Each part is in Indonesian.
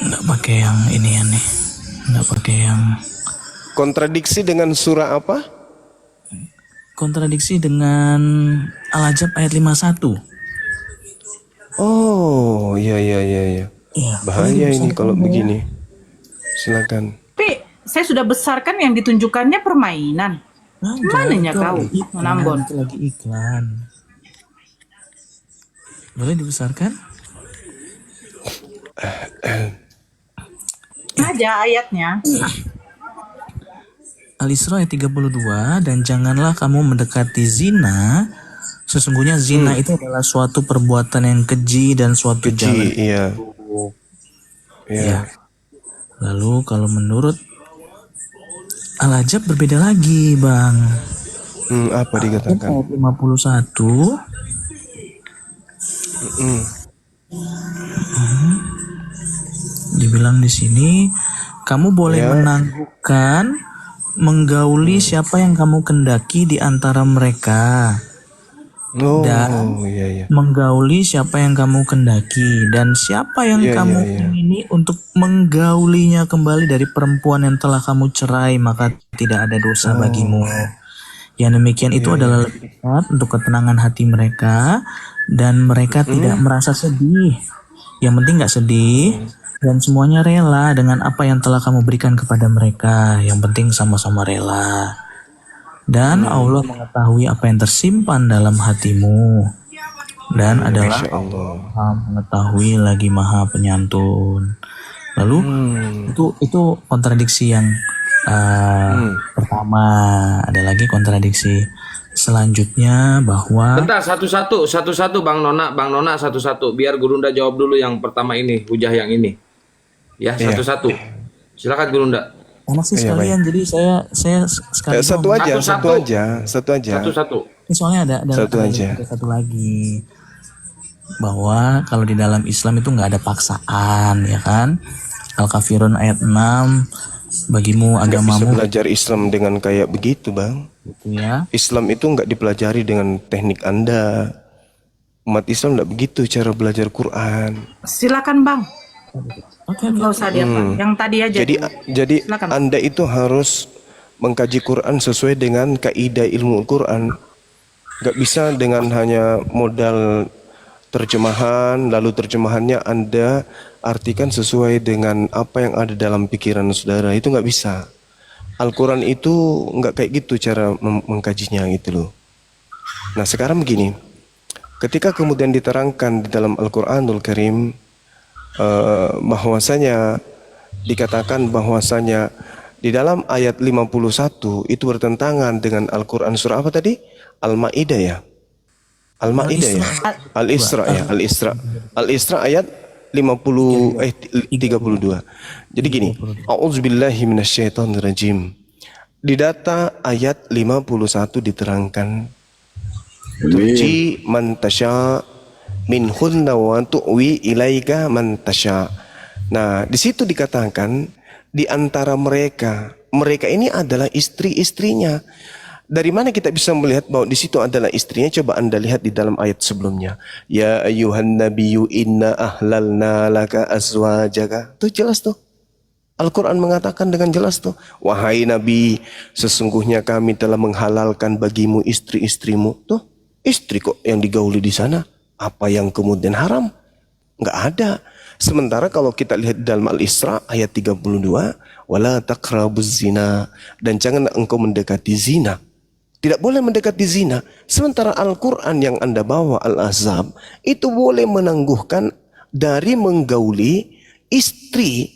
Nggak pakai yang ini ya nih. Nggak pakai yang Kontradiksi dengan surah apa? kontradiksi dengan Al-Ahzab ayat 51. Oh, iya iya iya iya. Iya, boleh Bahaya ini dibesarkan kalau ya. begini. Silakan. Tapi saya sudah besarkan yang ditunjukkannya permainan. Mananya Itu kau, lagi iklan, Menambon? itu lagi iklan. Boleh dibesarkan? Aja ayatnya. Al-Isra ayat 32, dan janganlah kamu mendekati zina. Sesungguhnya zina itu adalah suatu perbuatan yang keji dan suatu jalan. Keji, iya. Ya. Iya. Lalu kalau menurut Al-Ahzab berbeda lagi, Bang. Apa dikatakan? Ayat 51. Dibilang di sini, kamu boleh Ya. menangguhkan, menggauli siapa yang kamu kendaki di antara mereka. Oh, Dan iya iya. menggauli siapa yang kamu kendaki, dan siapa yang Iya, kamu iya, iya. ingini untuk menggaulinya kembali dari perempuan yang telah kamu cerai, maka tidak ada dosa bagimu. Yang demikian itu adalah lebih dekat untuk ketenangan hati mereka, dan mereka tidak merasa sedih. Yang penting nggak sedih, dan semuanya rela dengan apa yang telah kamu berikan kepada mereka. Yang penting sama-sama rela. Dan Allah mengetahui apa yang tersimpan dalam hatimu, dan adalah Masya Allah. Maha mengetahui lagi Maha Penyantun. Lalu itu kontradiksi yang pertama. Ada lagi kontradiksi selanjutnya bahwa Bentar, satu-satu Bang Nona satu-satu. Biar Gurunda jawab dulu yang pertama ini, hujah yang ini. Ya, satu-satu. Silakan Gurunda. anak sih Iya, sekalian, jadi saya sekali Satu doang. aja, Satu-satu. satu aja. Satu-satu. Ini soalnya ada Satu aja. satu lagi, bahwa kalau di dalam Islam itu nggak ada paksaan, ya kan? Al-Kafirun ayat 6, bagimu Bisa agamamu belajar Islam dengan kayak begitu, Bang. gitu ya. Islam itu nggak dipelajari dengan teknik Anda. Umat Islam nggak begitu cara belajar Quran. Silakan Bang. Oke, Nggak usah dia Pak. Yang tadi aja. Jadi Silakan. Anda itu harus mengkaji Quran sesuai dengan kaidah ilmu Quran. Nggak bisa dengan hanya modal terjemahan, lalu terjemahannya Anda artikan sesuai dengan apa yang ada dalam pikiran saudara. Itu nggak bisa. Al-Quran itu nggak kayak gitu cara mengkajinya gitu loh. Nah sekarang begini, ketika kemudian diterangkan di dalam Al-Quranul Karim, bahwasanya dikatakan bahwasanya di dalam ayat 51 itu bertentangan dengan Al-Quran surah apa tadi? Al-Ma'idah ya? Al-Ma'idah ya? Al-Isra ya? Al-Isra ayat 32. Jadi gini, A'udzubillahi minasyaitonirrajim. Di data ayat 51 diterangkan, Tuji man tasya minhunna wa tu'wi ilaika man tasya. Nah, di situ dikatakan di antara mereka ini adalah istri-istrinya. Dari mana kita bisa melihat bahwa di situ adalah istrinya? Coba Anda lihat di dalam ayat sebelumnya. Ya ayyuhan nabiyyu inna ahlalna laka azwajaka. Tuh jelas tuh. Al-Quran mengatakan dengan jelas tuh. Wahai Nabi, sesungguhnya kami telah menghalalkan bagimu istri-istrimu. Tuh, istri kok yang digauli di sana. Apa yang kemudian haram? Nggak ada. Sementara kalau kita lihat di dalam Al-Isra ayat 32, wala taqrabuz zina, dan jangan engkau mendekati zina. Tidak boleh mendekati zina. Sementara Al-Quran yang Anda bawa, Al-Ahzab, itu boleh menangguhkan dari menggauli istri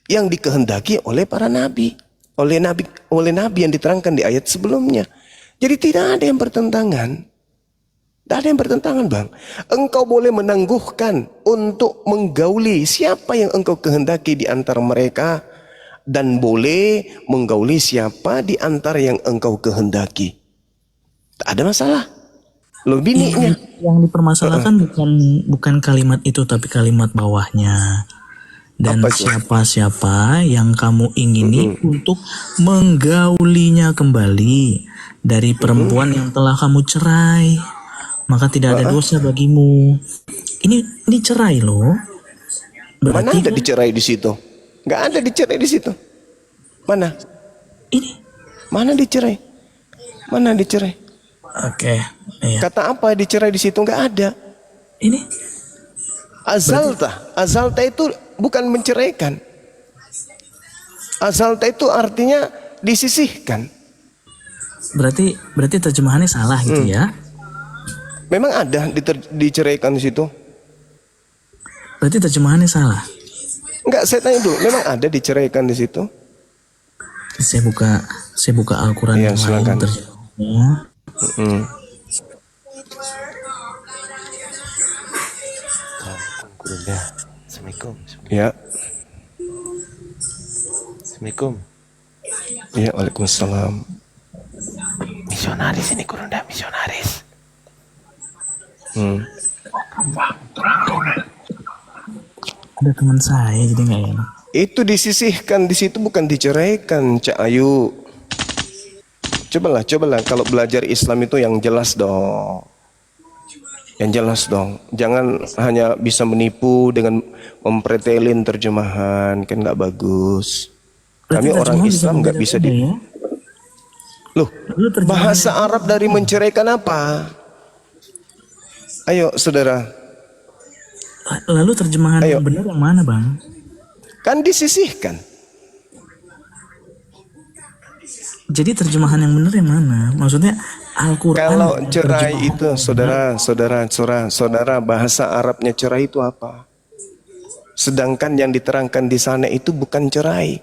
yang dikehendaki oleh para nabi. Oleh nabi yang diterangkan di ayat sebelumnya. Jadi tidak ada yang bertentangan. Tidak ada yang bertentangan, Bang. Engkau boleh menangguhkan untuk menggauli siapa yang engkau kehendaki di antara mereka, dan boleh menggauli siapa di antara yang engkau kehendaki. Tak ada masalah. Lo bininya. Yang dipermasalahkan bukan kalimat itu, tapi kalimat bawahnya. Dan Apa itu? siapa-siapa yang kamu ingini untuk menggaulinya kembali dari perempuan yang telah kamu cerai, maka tidak ada dosa bagimu. Ini cerai loh. Mana Berarti ada kan dicerai di situ? Nggak ada dicerai di situ. Mana? ini. Mana dicerai? Mana dicerai? Oke, iya. Kata apa dicerai di situ? Nggak ada. Ini Azalta. Azalta itu bukan menceraikan. Azalta itu artinya disisihkan. berarti terjemahannya salah gitu ya. Memang ada diceraikan di situ? Berarti terjemahannya salah. Enggak, saya tanya dulu. Memang ada diceraikan di situ? Saya buka Al-Quran Iya, yang silakan. lain terjemahannya. Mm. Kurunda. Assalamualaikum. Ya. Assalamualaikum. Ya, waalaikumsalam. Misionaris ini Kurunda, misionaris. Hmm. Ada teman saya jadi nggak enak. Itu disisihkan di situ, bukan diceraikan, Cak Ayu. Cobalah kalau belajar Islam itu yang jelas dong. Yang jelas dong. Jangan hanya bisa menipu dengan mempretelin terjemahan, kan nggak bagus. Berarti Kami orang terjemahan Islam nggak bisa berbeda-beda ya? Loh, Lalu terjemahan bahasa Arab dari menceraikan apa? Ayo, saudara. Lalu terjemahan Ayo. yang benar yang mana, Bang? Kan disisihkan. Jadi terjemahan yang benar yang mana? Maksudnya Al-Quran. Kalau cerai terjemahan itu, saudara, bahasa Arabnya cerai itu apa? Sedangkan yang diterangkan di sana itu bukan cerai.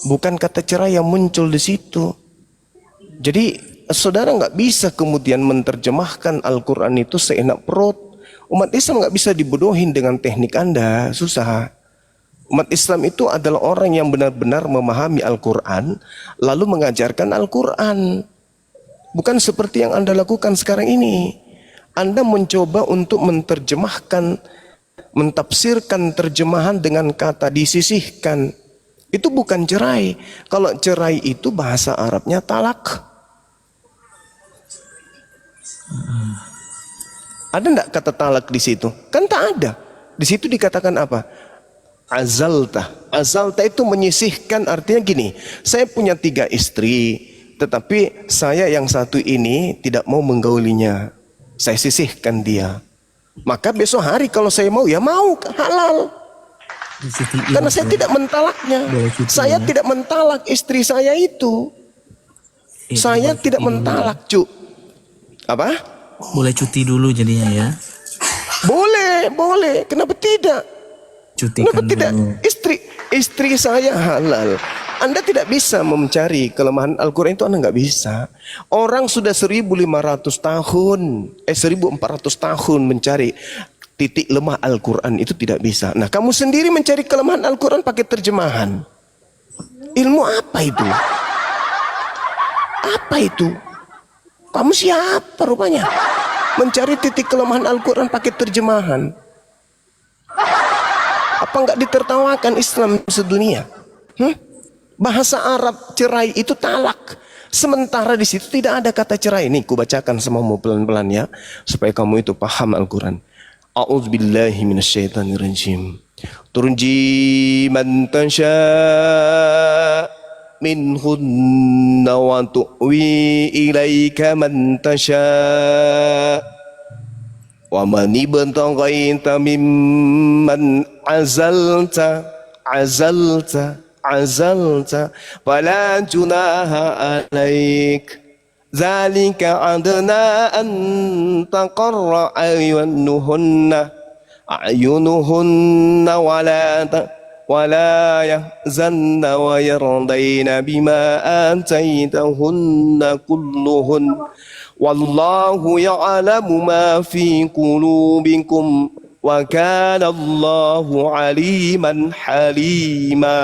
Bukan kata cerai yang muncul di situ. Jadi saudara nggak bisa kemudian menerjemahkan Al-Quran itu seenak perut. Umat Islam nggak bisa dibodohin dengan teknik Anda, susah. Umat Islam itu adalah orang yang benar-benar memahami Al-Quran, lalu mengajarkan Al-Quran. Bukan seperti yang Anda lakukan sekarang ini. Anda mencoba untuk menerjemahkan, mentafsirkan terjemahan dengan kata disisihkan. Itu bukan cerai. Kalau cerai itu bahasa Arabnya talak. Ada enggak kata talak di situ? Kan tak ada. Di situ dikatakan apa? Azalta. Azalta itu menyisihkan, artinya gini. Saya punya 3 istri, tetapi saya yang satu ini tidak mau menggaulinya. Saya sisihkan dia. Maka besok hari kalau saya mau, ya mau, halal. Karena saya tidak mentalaknya. Saya tidak mentalak istri saya itu. Saya tidak mentalak, Cuk. Apa? Boleh cuti dulu jadinya ya. Boleh. Kenapa tidak? Cutikan Kenapa tidak? dulu. Istri saya halal. Anda tidak bisa mencari kelemahan Al-Quran itu, Anda nggak bisa. Orang sudah 1500 tahun, 1400 tahun mencari titik lemah Al-Quran, itu tidak bisa. Nah, kamu sendiri mencari kelemahan Al-Quran pakai terjemahan. Ilmu apa itu? Apa itu? Kamu siapa rupanya? Mencari titik kelemahan Al-Quran pakai terjemahan. Apa enggak ditertawakan Islam sedunia? Bahasa Arab cerai itu talak. Sementara di situ tidak ada kata cerai. Nih, ku bacakan semamu pelan-pelan ya, supaya kamu itu paham Al-Quran. A'udzubillahi minasyaitonirrajim. Turji man tasha' minhunna wa tu'wi ilaika man tasha' wa man ibtaghaita mimman azalta fala junaha alaik zalika adna an taqarra ayunuhunna wala yahzanna wa yardayna bima ataitahunna kulluhun wallahu ya'lamu ma fi qulubikum wa kana Allahu aliman halima.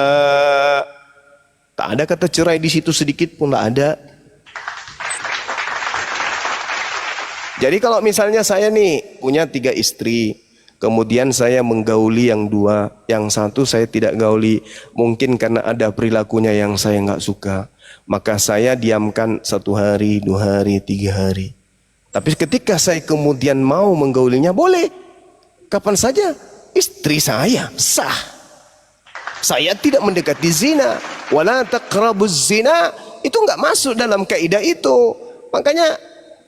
Tak ada kata cerai di situ sedikit pun, tak ada. Jadi kalau misalnya saya nih punya 3 istri, kemudian saya menggauli yang 2, yang 1 saya tidak gauli, mungkin karena ada perilakunya yang saya nggak suka, maka saya diamkan 1 hari, 2 hari, 3 hari. Tapi ketika saya kemudian mau menggaulinya, boleh, kapan saja. istri saya sah. Saya tidak mendekati zina. Wala taqrabuz zina, itu enggak masuk dalam kaidah itu. Makanya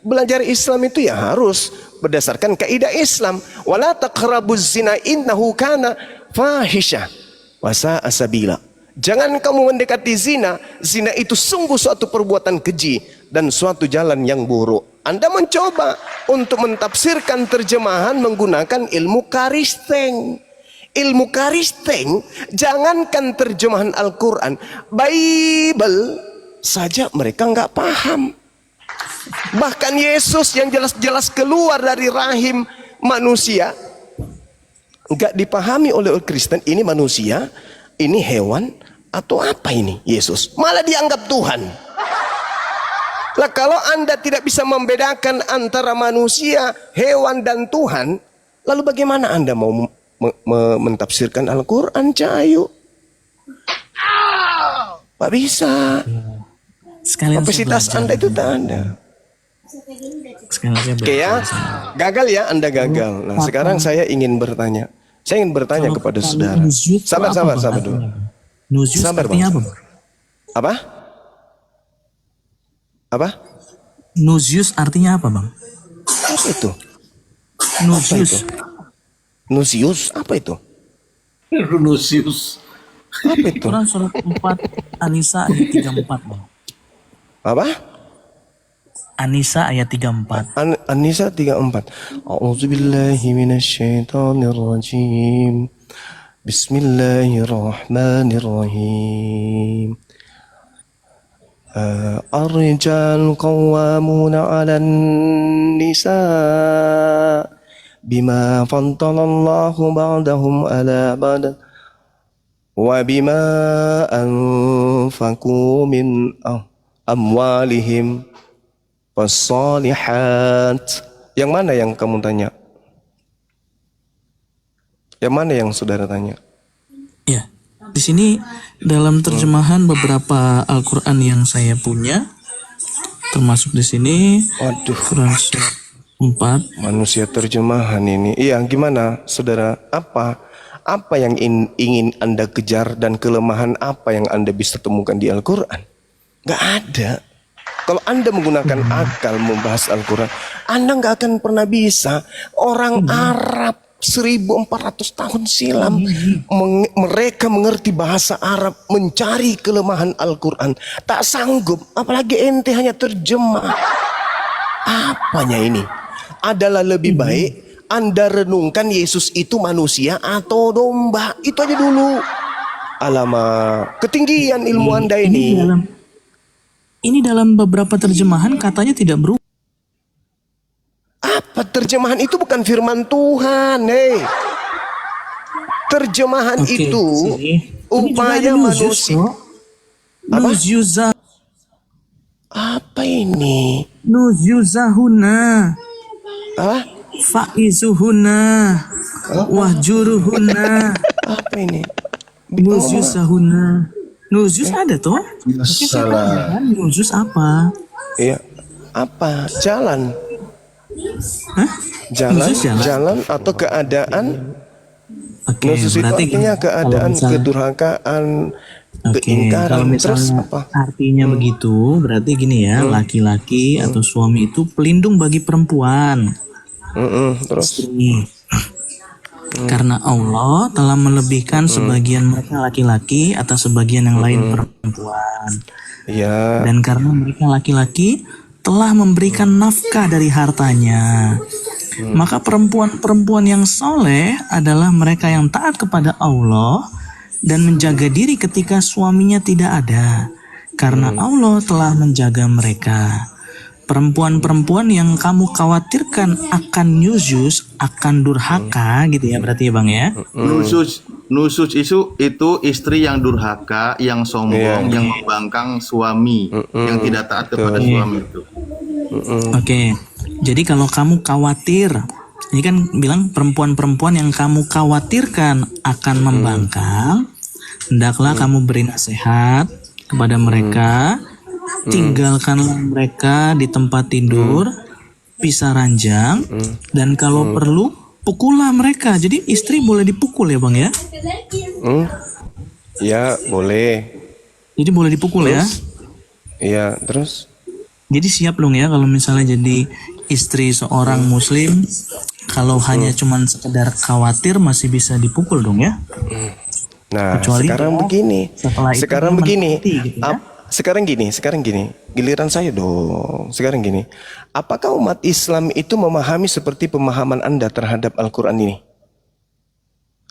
belajar Islam itu ya harus berdasarkan kaidah Islam. Wala taqrabuz zina innahu kana fahisha wa sa'a sabila. Jangan kamu mendekati zina. Zina itu sungguh suatu perbuatan keji dan suatu jalan yang buruk. Anda mencoba untuk mentafsirkan terjemahan menggunakan ilmu karisteng. Ilmu karisteng, jangankan terjemahan Al-Quran, Bible saja mereka nggak paham. Bahkan Yesus yang jelas-jelas keluar dari rahim manusia, nggak dipahami oleh orang Kristen. Ini manusia, ini hewan, atau apa ini Yesus? Malah dianggap Tuhan. Lah kalau Anda tidak bisa membedakan antara manusia, hewan, dan Tuhan, lalu bagaimana Anda mau mentafsirkan Al-Quran, Cahayu? Pak bisa. Sekalian Kapasitas saya belajar. Anda itu tak ada. Sekalian saya Oke ya, gagal ya, Anda gagal. Nah sekarang saya ingin bertanya. Saya ingin bertanya kepada saudara. Sabar dulu. Nusyus Sabar, artinya Bang. apa, Bang? Apa? Apa? Nusyus artinya apa, Bang? Apa itu? Nusyus. Nusius, apa itu? Lucius. Apa itu? Quran surat 4 An-Nisa ayat 34, Bang. Apa? An-Nisa ayat 34. An-Nisa 34. A'udzubillahi minasyaitonirrajim. Bismillahirrahmanirrahim. Ar-rijal qawwamuna 'alan nisa bima faddalallahu ba'dahum 'ala ba'd wa bima anfaqu min amwalihim was-solihat. Yang mana yang kamu tanya? Yang mana yang saudara tanya? Ya, di sini dalam terjemahan beberapa Al-Quran yang saya punya, termasuk di sini Waduh, Quran surat 4. manusia terjemahan ini. Iya, gimana saudara? Apa yang ingin Anda kejar dan kelemahan apa yang Anda bisa temukan di Al-Quran? Gak ada. Kalau Anda menggunakan akal membahas Al-Quran, Anda gak akan pernah bisa. Orang Arab 1400 tahun silam mereka mengerti bahasa Arab, mencari kelemahan Al-Quran, tak sanggup, apalagi ente hanya terjemah. Apanya ini? Adalah lebih baik Anda renungkan Yesus itu manusia atau domba. Itu aja dulu. Alamak, ketinggian ilmu Anda ini. Ini dalam beberapa terjemahan katanya tidak berubah. Apa terjemahan itu bukan firman Tuhan, Terjemahan Oke, itu sini. upaya manusia. Apa? Nuzyuza. Apa ini? Nuzyuzahuna. Ah, Faizuhuna. Wahjuruhuna. apa ini? Nuzyuzahuna. Nuzyuz ada toh? Tapi saya tanya kan, Nuzyuz apa? Iya, apa? Jalan. Hah? Jalan, Nusyuz jalan atau keadaan. Oke, Nusyuz itu berarti artinya kalau keadaan, misalnya- kedurhakaan, Oke, keingkaran. kalau Terus misalnya apa? artinya begitu, berarti gini ya, laki-laki atau suami itu pelindung bagi perempuan. Terus Istri. Karena Allah telah melebihkan sebagian mereka laki-laki atas sebagian yang lain perempuan. ya, Dan karena mereka laki-laki telah memberikan nafkah dari hartanya, maka perempuan-perempuan yang soleh adalah mereka yang taat kepada Allah dan menjaga diri ketika suaminya tidak ada, karena Allah telah menjaga mereka. Perempuan-perempuan yang kamu khawatirkan akan nyuzus, akan durhaka gitu ya berarti ya Bang ya. Nusus itu istri yang durhaka, yang sombong, yang membangkang suami, yang tidak taat kepada suami itu. Oke, jadi kalau kamu khawatir, ini kan bilang perempuan-perempuan yang kamu khawatirkan akan membangkang, hendaklah kamu beri nasihat kepada mereka, tinggalkanlah mereka di tempat tidur, pisah ranjang, dan kalau perlu pukullah mereka. Jadi istri boleh dipukul ya bang ya? Ya, boleh. Jadi boleh dipukul ya? Iya, terus? Jadi siap dong ya kalau misalnya jadi istri seorang muslim, kalau hanya cuman sekedar khawatir masih bisa dipukul dong ya? Nah, Kecuali sekarang dia begini. setelah itu Sekarang dia begini. mati gitu ya. Sekarang gini. Giliran saya dong. Sekarang gini. Apakah umat Islam itu memahami seperti pemahaman Anda terhadap Al-Quran ini?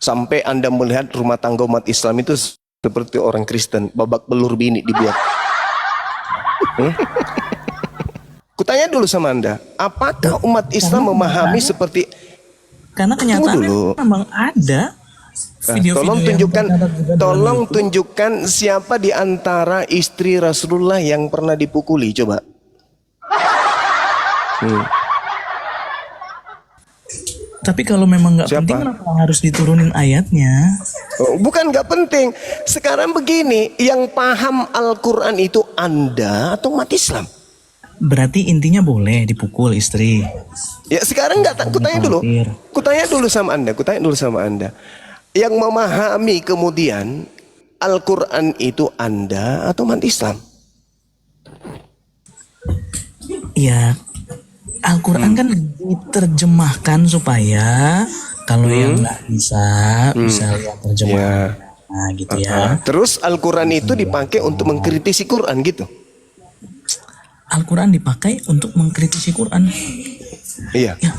Sampai Anda melihat rumah tangga umat Islam itu seperti orang Kristen, babak belur bini dibuat. Kutanya dulu sama Anda, apakah umat Islam memahami seperti... Karena kenyataannya dulu. memang ada video-video Tolong yang tunjukkan, tercatat juga dalam tolong YouTube. tunjukkan siapa di antara istri Rasulullah yang pernah dipukuli, coba. Tapi kalau memang nggak Siapa? penting, kenapa harus diturunin ayatnya? Oh, bukan nggak penting. Sekarang begini, yang paham Al-Quran itu Anda atau umat Islam? Berarti intinya boleh dipukul istri. Ya sekarang nggak, kutanya dulu. Kutanya dulu sama Anda. Yang memahami kemudian Al-Quran itu Anda atau umat Islam? Ya, Al-Quran kan diterjemahkan supaya kalau yang nggak bisa lihat terjemahan. Nah gitu ya. Terus Al-Quran itu dipakai untuk mengkritisi Quran gitu? Al-Quran dipakai untuk mengkritisi Quran. Iya. Ya,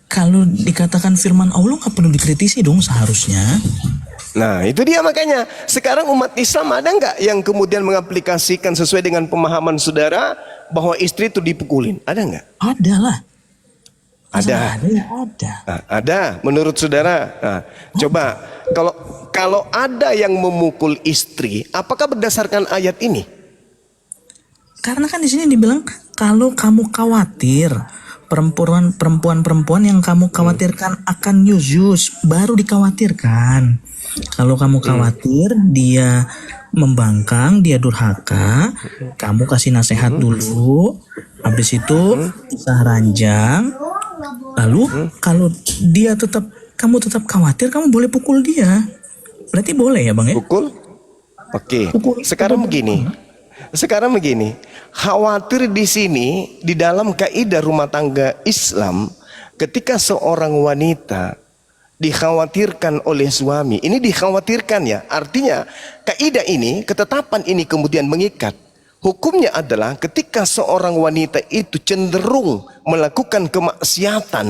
kalau dikatakan firman Allah nggak perlu dikritisi dong seharusnya. Nah itu dia makanya. Sekarang umat Islam ada nggak yang kemudian mengaplikasikan sesuai dengan pemahaman saudara bahwa istri itu dipukulin? Ada nggak? Ada lah. Masa Ada. nggak ada ya ada. Nah, ada menurut saudara. Nah, coba kalau ada yang memukul istri, apakah berdasarkan ayat ini? Karena kan di sini dibilang kalau kamu khawatir perempuan yang kamu khawatirkan akan yus baru dikhawatirkan. Kalau kamu khawatir dia membangkang, dia durhaka, kamu kasih nasihat dulu. Habis itu pisah ranjang. Lalu kalau dia kamu tetap khawatir, kamu boleh pukul dia. Berarti boleh ya bang ya? Pukul? Oke. Sekarang begini. Khawatir di sini di dalam kaidah rumah tangga Islam, ketika seorang wanita dikhawatirkan oleh suami, ini dikhawatirkan ya. Artinya kaidah ini, ketetapan ini kemudian mengikat. Hukumnya adalah ketika seorang wanita itu cenderung melakukan kemaksiatan,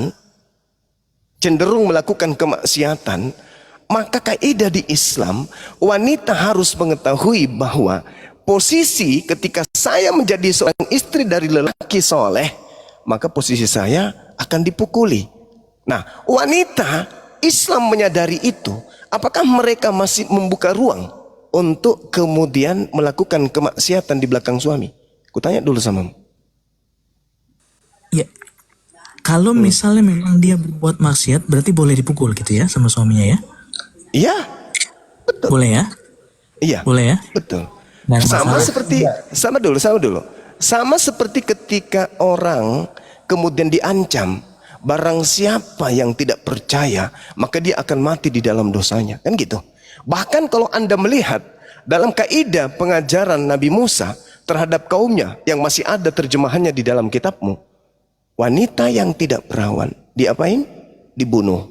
maka kaidah di Islam, wanita harus mengetahui bahwa posisi ketika saya menjadi seorang istri dari lelaki soleh, maka posisi saya akan dipukuli. Nah, wanita Islam menyadari itu. Apakah mereka masih membuka ruang untuk kemudian melakukan kemaksiatan di belakang suami? Kutanya dulu samamu. Ya, kalau misalnya memang dia berbuat maksiat, berarti boleh dipukul gitu ya sama suaminya ya? Iya, betul. Boleh ya? Iya, Boleh ya? betul. Dan Sama masalah- dulu. Sama seperti ketika orang kemudian diancam, barang siapa yang tidak percaya, maka dia akan mati di dalam dosanya. Kan gitu. Bahkan kalau Anda melihat dalam kaidah pengajaran Nabi Musa terhadap kaumnya yang masih ada terjemahannya di dalam kitabmu, wanita yang tidak perawan diapain? Dibunuh.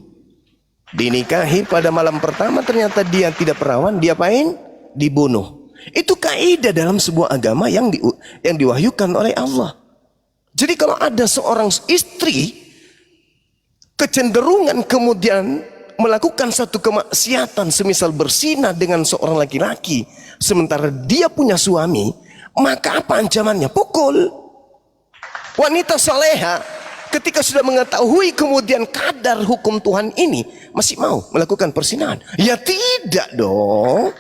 Dinikahi pada malam pertama ternyata dia tidak perawan, diapain? Dibunuh. Itu kaidah dalam sebuah agama yang diwahyukan oleh Allah. Jadi kalau ada seorang istri kecenderungan kemudian melakukan satu kemaksiatan semisal berzina dengan seorang laki-laki sementara dia punya suami, maka apa ancamannya? Pukul. Wanita soleha ketika sudah mengetahui kemudian kadar hukum Tuhan ini masih mau melakukan perzinahan? Ya tidak dong.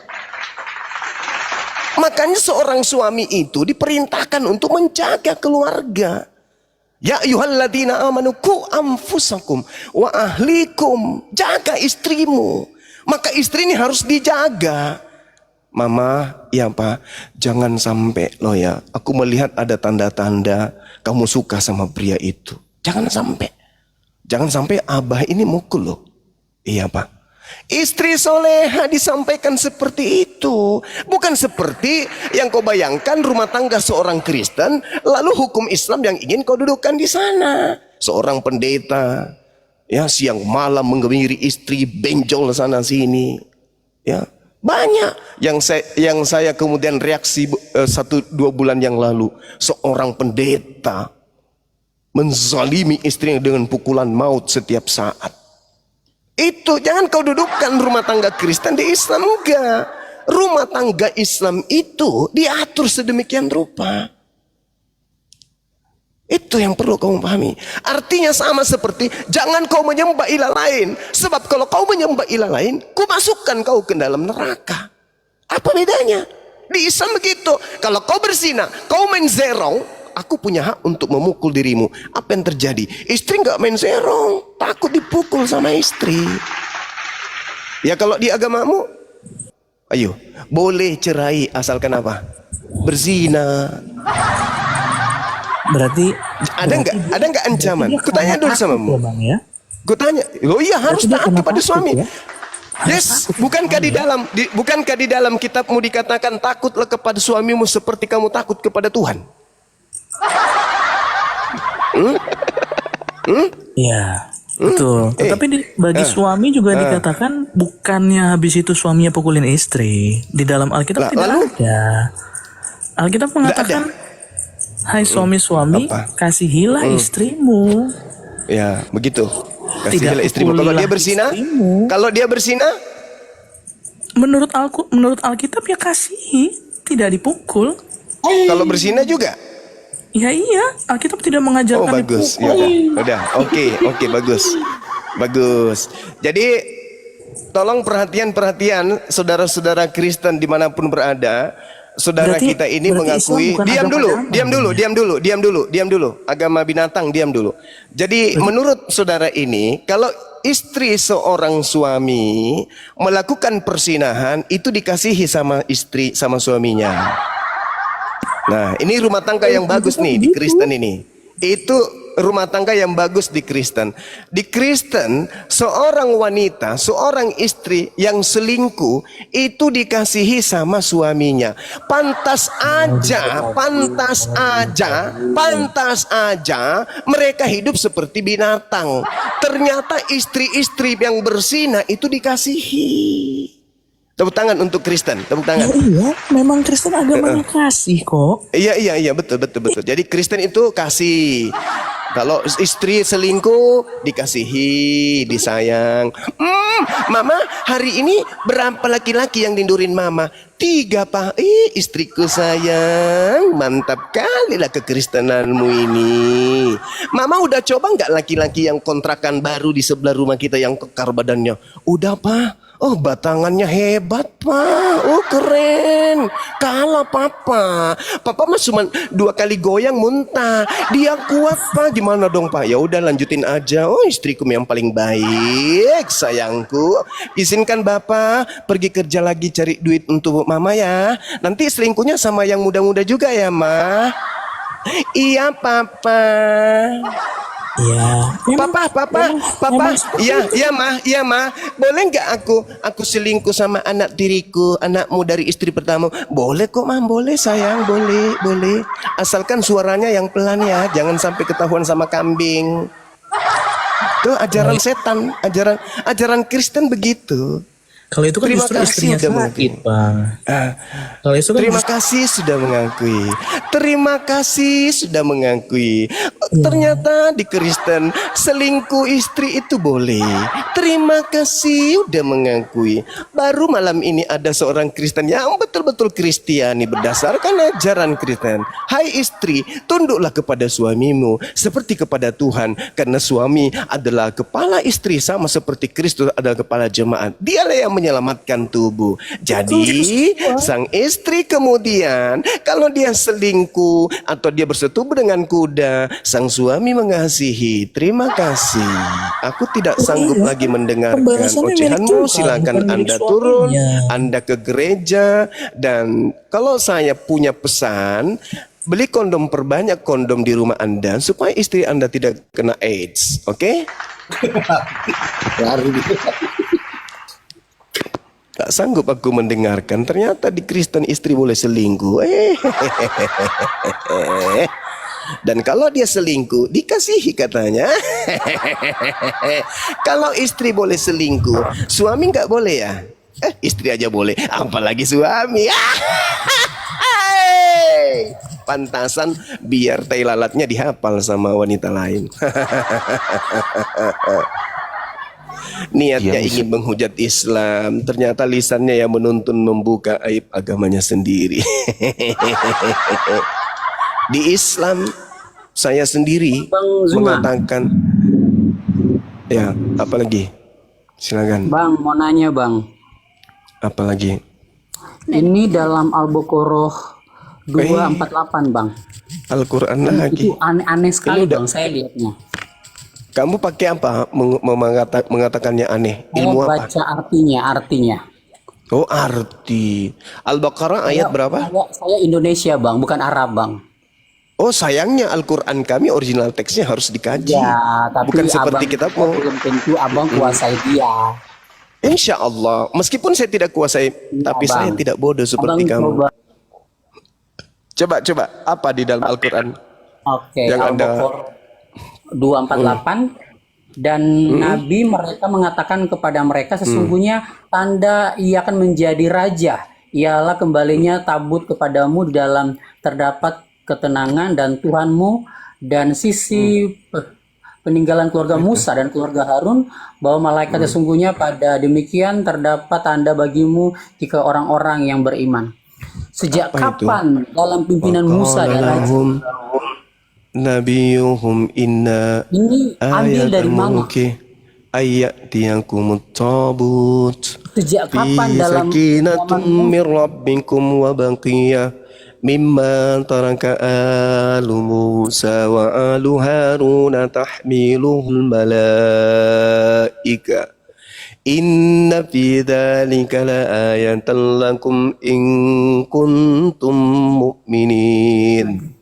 Makanya seorang suami itu diperintahkan untuk menjaga keluarga. Ya ayyuhalladzina amanu qu anfusakum wa ahlikum. Jaga istrimu. Maka istri ini harus dijaga. Mama, ya Pak, jangan sampai loh ya. Aku melihat ada tanda-tanda kamu suka sama pria itu. Jangan sampai. Jangan sampai abah ini mukul loh. Iya Pak. Istri soleha disampaikan seperti itu. Bukan seperti yang kau bayangkan rumah tangga seorang Kristen, lalu hukum Islam yang ingin kau dudukkan di sana. Seorang pendeta, ya siang malam menggemiri istri, benjol sana sini. Ya, banyak yang saya kemudian reaksi 1-2 bulan yang lalu. Seorang pendeta menzalimi istrinya dengan pukulan maut setiap saat. Itu jangan kau dudukkan rumah tangga Kristen di Islam, enggak. Rumah tangga Islam itu diatur sedemikian rupa. Itu yang perlu kau pahami. Artinya sama seperti jangan kau menyembah ilah lain. Sebab kalau kau menyembah ilah lain, ku masukkan kau ke dalam neraka. Apa bedanya? Di Islam begitu. Kalau kau berzina, kau main zerong, aku punya hak untuk memukul dirimu. Apa yang terjadi? Istri nggak main zerong, takut dipukul sama istri. Ya kalau di agamamu, ayo boleh cerai asalkan apa? Berzina. Berarti Ada nggak ancaman? Kutanya dulu sama ya, Bang ya. Kutanya, oh iya harus Berarti dia taat kena kepada takut suami. ya? Yes, bukankah di dalam kitabmu dikatakan takutlah kepada suamimu seperti kamu takut kepada Tuhan? Iya, betul. Tetapi bagi suami juga dikatakan bukannya habis itu suaminya pukulin istri. Di dalam Alkitab tidak ada. Alkitab mengatakan, hai suami-suami, kasihilah istrimu. Ya, begitu. Kasihilah Tidak istrimu. Kalau dia berzina, Menurut Alkitab ya kasihi, tidak dipukul. kalau berzina juga. Ya iya, Alkitab tidak Oh mengajarkan bagus, ya dipukul. udah, oke, bagus. Jadi tolong perhatian saudara-saudara Kristen dimanapun berada. Saudara Berarti- kita ini berarti mengakui. Islam bukan Diam agama dulu. Agama binatang, diam dulu. Jadi menurut saudara ini, kalau istri seorang suami melakukan persinahan, itu dikasihi sama istri sama suaminya. Nah, ini rumah tangga yang bagus nih di Kristen ini. Itu rumah tangga yang bagus di Kristen. Di Kristen, seorang wanita, seorang istri yang selingkuh itu dikasihi sama suaminya. Pantas aja mereka hidup seperti binatang. Ternyata istri-istri yang berzina itu dikasihi. Tepuk tangan untuk Kristen, tepuk Ya tangan. iya, memang Kristen agamanya kasih kok. Iya, betul. Jadi Kristen itu kasih. Kalau istri selingkuh, dikasihi, disayang. Mama, hari ini berapa laki-laki yang nindurin mama? 3, Pak. Istriku sayang, mantap kali lah kekristenanmu ini. Mama udah coba nggak laki-laki yang kontrakan baru di sebelah rumah kita yang kekar badannya? Udah, Pak. Oh, batangannya hebat, Pak. Oh, keren. Kalah Papa. Papa mah cuma 2 kali goyang muntah. Dia kuat, Pak. Gimana dong, Pak? Ya udah lanjutin aja. Oh, istriku yang paling baik, sayangku. Izinkan Bapak pergi kerja lagi cari duit untuk Mama ya. Nanti selingkuhnya sama yang muda-muda juga ya, Ma. Iya, Papa. Iya. Papa, iya ma, boleh nggak aku selingkuh sama anak tiriku, anakmu dari istri pertama? Boleh kok ma, boleh sayang, boleh. Asalkan suaranya yang pelan ya, jangan sampai ketahuan sama kambing. Itu ajaran setan, ajaran Kristen begitu. Kalau itu kan Terima justru kasih istrinya udah sakit, Bang. Kalau itu kan Terima justru- kasih sudah mengakui. Ternyata di Kristen selingkuh istri itu boleh. Terima kasih sudah mengakui. Baru malam ini ada seorang Kristen yang betul-betul Kristiani berdasarkan ajaran Kristen. Hai istri, tunduklah kepada suamimu seperti kepada Tuhan, karena suami adalah kepala istri sama seperti Kristus adalah kepala jemaat. Dialah yang menyelamatkan tubuh. Jadi sang istri kemudian kalau dia selingkuh atau dia bersetubuh dengan kuda, sang suami mengasihi. Terima kasih. Aku tidak sanggup lagi mendengarkan Pembahasannya ocehanmu. milik Tuhan, Silakan bukan milik Anda turun, suaminya. Anda ke gereja. Dan kalau saya punya pesan, beli kondom, perbanyak kondom di rumah Anda supaya istri Anda tidak kena AIDS. Oke? Tak sanggup aku mendengarkan. Ternyata di Kristen istri boleh selingkuh. Dan kalau dia selingkuh, dikasihi katanya. Kalau istri boleh selingkuh, suami nggak boleh ya? Istri aja boleh, apalagi suami. Pantasan biar tai lalatnya dihafal sama wanita lain. Niatnya ingin menghujat Islam, ternyata lisannya yang menuntun membuka aib agamanya sendiri. Di Islam saya sendiri mengatakan, ya apalagi, silakan. Bang, mau nanya bang. Apalagi? Ini dalam Al-Baqarah 248 bang. Al-Quran lagi. Itu aneh-aneh sekali Ini bang, saya lihatnya. Kamu pakai apa mengatakannya aneh? Saya Ilmu apa? baca artinya. Oh, arti. Al-Baqarah ayat berapa? Saya Indonesia bang, bukan Arab bang. Oh, sayangnya Al-Quran kami original teksnya harus dikaji. Ya, tapi Bukan seperti abang, kita mau. belum tentu abang kuasai dia. Insya Allah, meskipun saya tidak kuasai, tapi Abang. saya tidak bodoh seperti Abang kamu. coba. Coba, apa di dalam Al-Quran? Oke, Yang Anda- Al-Baqarah 248 dan Nabi mereka mengatakan kepada mereka sesungguhnya tanda ia akan menjadi raja ialah kembalinya tabut kepadamu di dalam terdapat ketenangan dan Tuhanmu dan sisi peninggalan keluarga Musa dan keluarga Harun bahwa malaikat sesungguhnya pada demikian terdapat tanda bagimu jika orang-orang yang beriman. Sejak Apa itu? kapan dalam pimpinan Musa dan raja? Qalalahum nabiyuhum inna Ini ambil dari mana? ayatiyakumut tabut Sejak fi kapan dalam sakinatun zaman min rabbikum wa baqiyah mimma taraka alu Musa wa alu Harun tahmiluhul malaika inna fi dzalika laayatan lakum in kuntum mu'minin.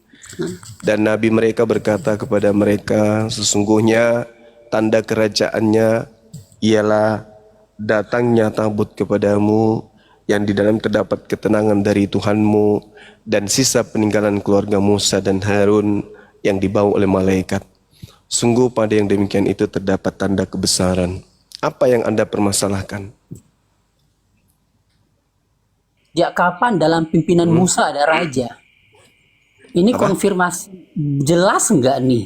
Dan Nabi mereka berkata kepada mereka, sesungguhnya tanda kerajaannya ialah datangnya tabut kepadamu yang di dalam terdapat ketenangan dari Tuhanmu dan sisa peninggalan keluarga Musa dan Harun yang dibawa oleh malaikat. Sungguh pada yang demikian itu terdapat tanda kebesaran. Apa yang Anda permasalahkan? sejak kapan dalam pimpinan Musa ada raja? Ini konfirmasi jelas nggak nih?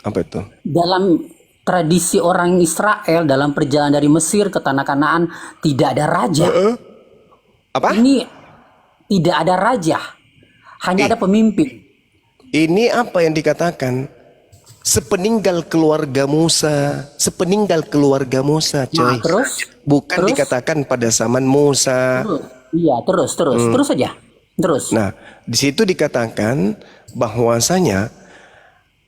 Apa itu? Dalam tradisi orang Israel dalam perjalanan dari Mesir ke tanah Kanaan tidak ada raja. Apa? Ini tidak ada raja, hanya ada pemimpin. Ini apa yang dikatakan? Sepeninggal keluarga Musa, coy. Nah, terus? Bukan Terus? dikatakan pada zaman Musa. Iya, terus saja. Terus. Nah, di situ dikatakan bahwasanya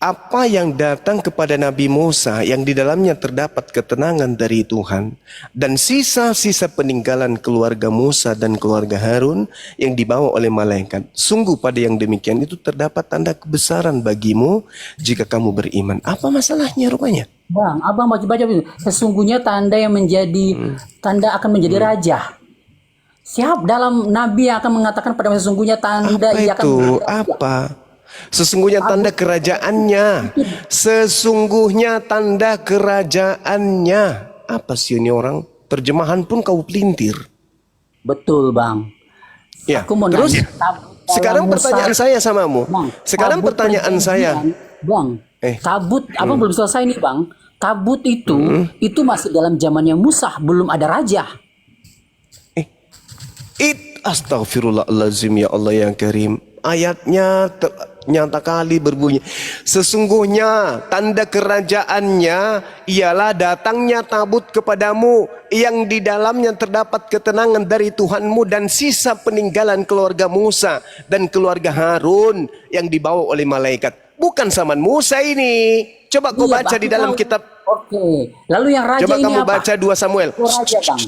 apa yang datang kepada Nabi Musa yang di dalamnya terdapat ketenangan dari Tuhan dan sisa-sisa peninggalan keluarga Musa dan keluarga Harun yang dibawa oleh malaikat. Sungguh pada yang demikian itu terdapat tanda kebesaran bagimu jika kamu beriman. Apa masalahnya rupanya? Bang, abang baca-baca sesungguhnya tanda yang menjadi tanda akan menjadi raja. Siap dalam Nabi yang akan mengatakan pada sesungguhnya tanda Apa ia akan itu? menjadi raja. Apa? Sesungguhnya tanda kerajaannya. Sesungguhnya tanda kerajaannya. Apa sih ini orang? Terjemahan pun kau pelintir. Betul, Bang. Ya, Aku mau terus nanya, sekarang dalam pertanyaan Musa- saya samamu. Bang, Sekarang tabut pertanyaan saya. perjanjian, Bang. Tabut, abang belum selesai nih, Bang. Tabut itu masih dalam zamannya Musa, belum ada raja. Astagfirullahaladzim ya Allah yang karim. Ayatnya nyata kali berbunyi. Sesungguhnya tanda kerajaannya ialah datangnya tabut kepadamu yang di dalamnya terdapat ketenangan dari Tuhanmu dan sisa peninggalan keluarga Musa dan keluarga Harun yang dibawa oleh malaikat. Bukan zaman Musa ini. Coba kau Iya, baca Bang, di dalam tahu. kitab. Oke. Lalu yang raja Coba ini kamu apa? baca 2 Samuel. Oh, raja, Bang.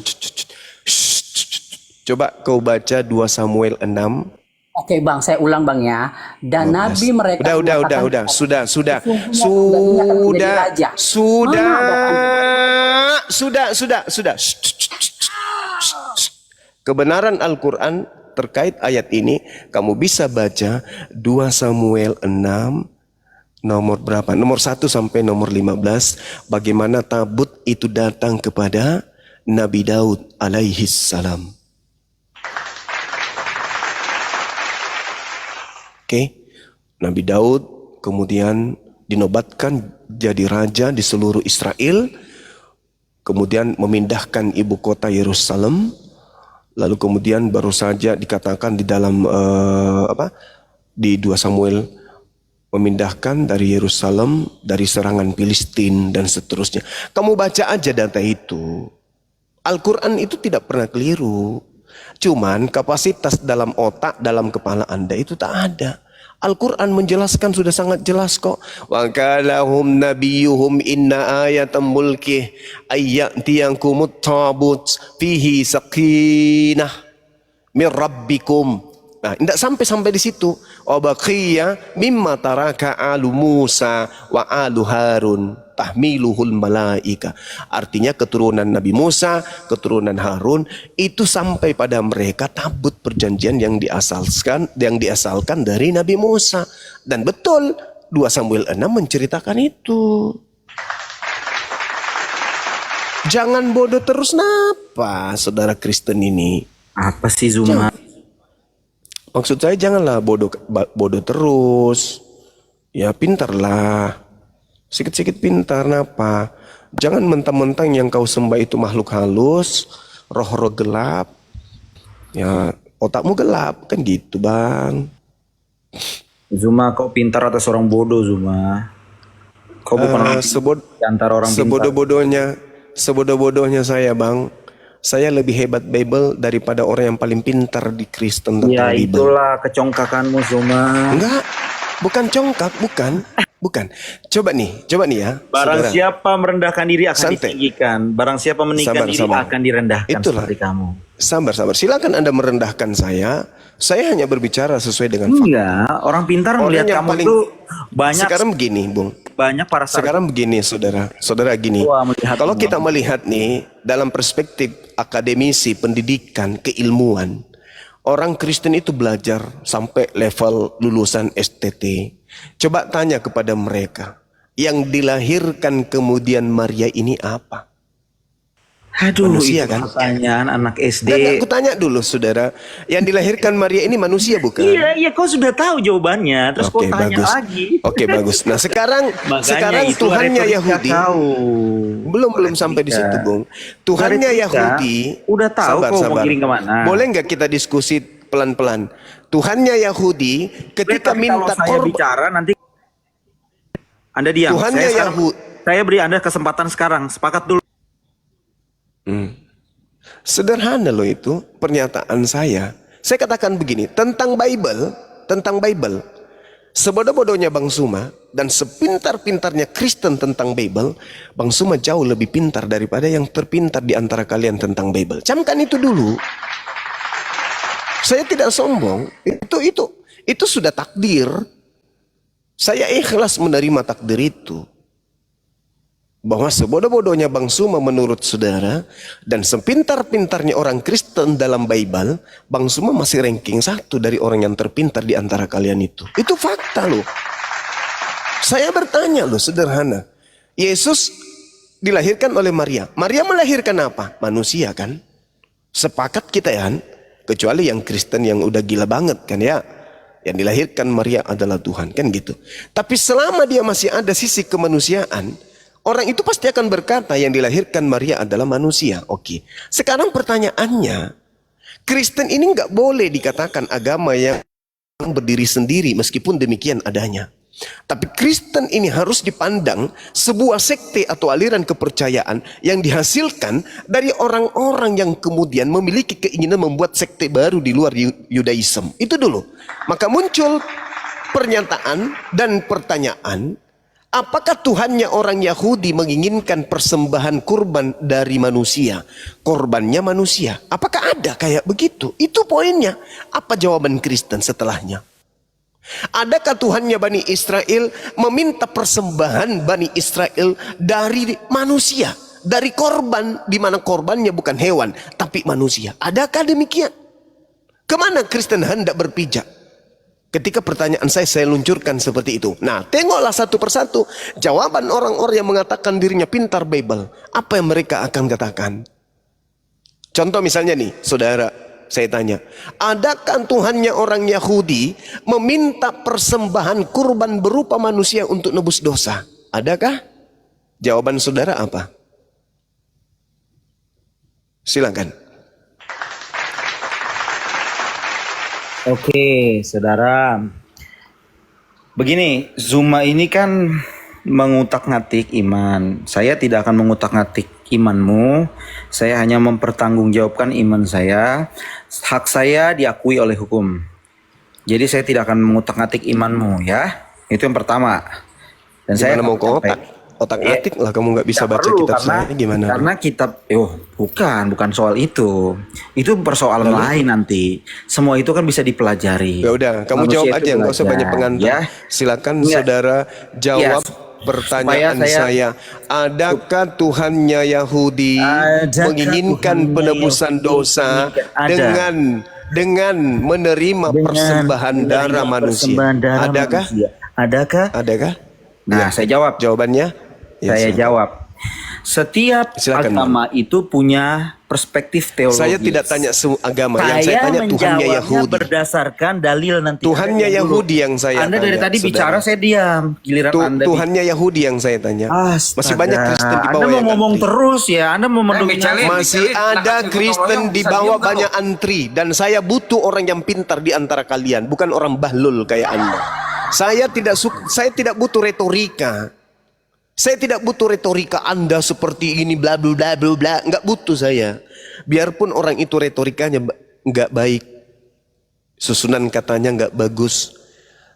Coba kau baca 2 Samuel 6 Oke Bang, saya ulang Bang ya. Dan nabi mereka mengatakan Udah, sudah, sesungguhnya bulan ini akan menjadi raja. sudah. Shh. Kebenaran Al-Quran terkait ayat ini kamu bisa baca 2 Samuel 6 nomor berapa? Nomor 1 sampai nomor 15, bagaimana tabut itu datang kepada Nabi Daud alaihi salam. Oke. Nabi Daud kemudian dinobatkan jadi raja di seluruh Israel, kemudian memindahkan ibu kota Yerusalem, lalu kemudian baru saja dikatakan di dalam di 2 Samuel memindahkan dari Yerusalem dari serangan Filistin dan seterusnya. Kamu baca aja data itu. Al-Quran itu tidak pernah keliru. Cuman kapasitas dalam otak, dalam kepala Anda itu tak ada. Al-Quran menjelaskan sudah sangat jelas kok. Wa kalahum nabiyuhum inna ayatam mulkih ayyatiyankumut tabut fihi sakinah min rabbikum. Nah, tidak sampai di situ. Wa baqiya mimma taraka alu Musa wa alu Harun tahmiluhul malaika. Artinya keturunan Nabi Musa, keturunan Harun itu sampai pada mereka tabut perjanjian yang diasalkan dari Nabi Musa. Dan betul 2 Samuel 6 menceritakan itu. Jangan bodoh terus napa saudara Kristen ini. Apa sih Zuma? Maksud saya janganlah bodoh terus. Ya pintarlah. Sikit-sikit pintar napa. Jangan mentang-mentang yang kau sembah itu makhluk halus, roh-roh gelap. Ya otakmu gelap kan gitu Bang. Zuma, kau pintar atau seorang bodoh Zuma? Kau bukan antara orang pintar. Sebodoh-bodohnya saya Bang. Saya lebih hebat Bible daripada orang yang paling pintar di Kristen tentang Ya Bible. itulah kecongkakanmu Zuma. Enggak, bukan congkak, bukan. Coba nih ya. Barang saudara. siapa merendahkan diri akan Santai. ditinggikan. Barang siapa meninggikan diri Sabar. akan direndahkan. Itulah. Seperti kamu. Sabar. Silakan Anda merendahkan saya. Saya hanya berbicara sesuai dengan fakta. Enggak, orang pintar Orang melihat yang kamu paling- itu banyak. Sekarang begini, Bung. Banyak para Sekarang begini, saudara gini. Wah, melihat Kalau semua. kita melihat nih dalam perspektif akademisi, pendidikan, keilmuan, orang Kristen itu belajar sampai level lulusan STT. Coba tanya kepada mereka, yang dilahirkan kemudian Maria ini apa? Aduh, Manusia, itu kan? pertanyaan anak SD. Dan aku tanya dulu, saudara, yang dilahirkan Maria ini manusia bukan? Iya, kau sudah tahu jawabannya. Terus kau tanya lagi. Oke, bagus. Nah, sekarang Makanya itulah Tuhannya retorika Yahudi kau. belum sampai di situ, Bung. Tuhannya Retorika. Yahudi. Udah tahu kau mau giring kemana. Boleh nggak kita diskusi pelan-pelan? Tuhannya Yahudi ketika Tapi minta kalau saya bicara nanti Anda diam. Tuhannya Yahudi. Saya beri Anda kesempatan sekarang. Sepakat dulu. Sederhana loh itu pernyataan saya. Saya katakan begini, tentang Bible. Sebodoh-bodohnya Bang Suma dan sepintar-pintarnya Kristen tentang Bible, Bang Suma jauh lebih pintar daripada yang terpintar di antara kalian tentang Bible. Camkan itu dulu. Saya tidak sombong. Itu sudah takdir. Saya ikhlas menerima takdir itu. Bahwa sebodoh-bodohnya Bang Suma menurut saudara dan sepintar-pintarnya orang Kristen dalam Bible, Bang Suma masih ranking 1 dari orang yang terpintar di antara kalian itu. Itu fakta loh. Saya bertanya loh, sederhana. Yesus dilahirkan oleh Maria. Maria melahirkan apa? Manusia kan? Sepakat kita ya kan? Kecuali yang Kristen yang udah gila banget kan ya. Yang dilahirkan Maria adalah Tuhan kan gitu. Tapi selama dia masih ada sisi kemanusiaan, orang itu pasti akan berkata yang dilahirkan Maria adalah manusia. Oke. Sekarang pertanyaannya, Kristen ini nggak boleh dikatakan agama yang berdiri sendiri meskipun demikian adanya. Tapi Kristen ini harus dipandang sebuah sekte atau aliran kepercayaan yang dihasilkan dari orang-orang yang kemudian memiliki keinginan membuat sekte baru di luar Yudaism. Itu dulu. Maka muncul pernyataan dan pertanyaan, Apakah Tuhannya orang Yahudi menginginkan persembahan kurban dari manusia? Korbannya manusia. Apakah ada kayak begitu? Itu poinnya. Apa jawaban Kristen setelahnya? Adakah Tuhannya Bani Israel meminta persembahan Bani Israel dari manusia? Dari korban, di mana korbannya bukan hewan, tapi manusia. Adakah demikian? Kemana Kristen hendak berpijak? Ketika pertanyaan saya luncurkan seperti itu. Nah, tengoklah satu persatu jawaban orang-orang yang mengatakan dirinya pintar Bible. Apa yang mereka akan katakan? Contoh misalnya nih, saudara, saya tanya. Adakah Tuhannya orang Yahudi meminta persembahan kurban berupa manusia untuk nebus dosa? Adakah? Jawaban saudara apa? Silakan. Oke, saudara. Begini, Zuma ini kan mengutak-ngatik iman. Saya tidak akan mengutak-ngatik imanmu. Saya hanya mempertanggungjawabkan iman saya. Hak saya diakui oleh hukum. Jadi saya tidak akan mengutak-ngatik imanmu, ya. Itu yang pertama. Dan saya mau ke otak-atik lah, kamu nggak bisa baca kitab saya gimana? Karena kitab, bukan soal itu. Itu persoalan lain nanti. Semua itu kan bisa dipelajari. Ya udah, kamu Manusia jawab itu aja, nggak usah banyak pengantar. Ya. Silakan Enggak. saudara jawab pertanyaan supaya saya. Adakah Tuhannya Yahudi menginginkan penebusan dosa dengan menerima persembahan darah manusia? Adakah? Adakah? Nah, saya jawab. Jawabannya? Ya, Saya jawab. Setiap Silakan, agama itu punya perspektif teologis. Saya tidak tanya agama, yang saya tanya Tuhannya Yahudi. Berdasarkan dalil nanti. Tuhannya Yahudi yang saya Anda tanya. dari tadi bicara, saya diam. Giliran Anda Tuhannya Yahudi yang saya tanya. Astaga. Masih banyak Kristen di bawah Anda mau yang ngomong antri. terus ya. Anda mau mendominasi. Masih ada Kristen di bawah banyak antri. Dan saya butuh orang yang pintar di antara kalian, bukan orang bahlul kayak Anda. Saya tidak butuh retorika. Saya tidak butuh retorika Anda seperti ini bla bla bla bla bla. Enggak butuh saya. Biarpun orang itu retorikanya enggak baik, susunan katanya enggak bagus,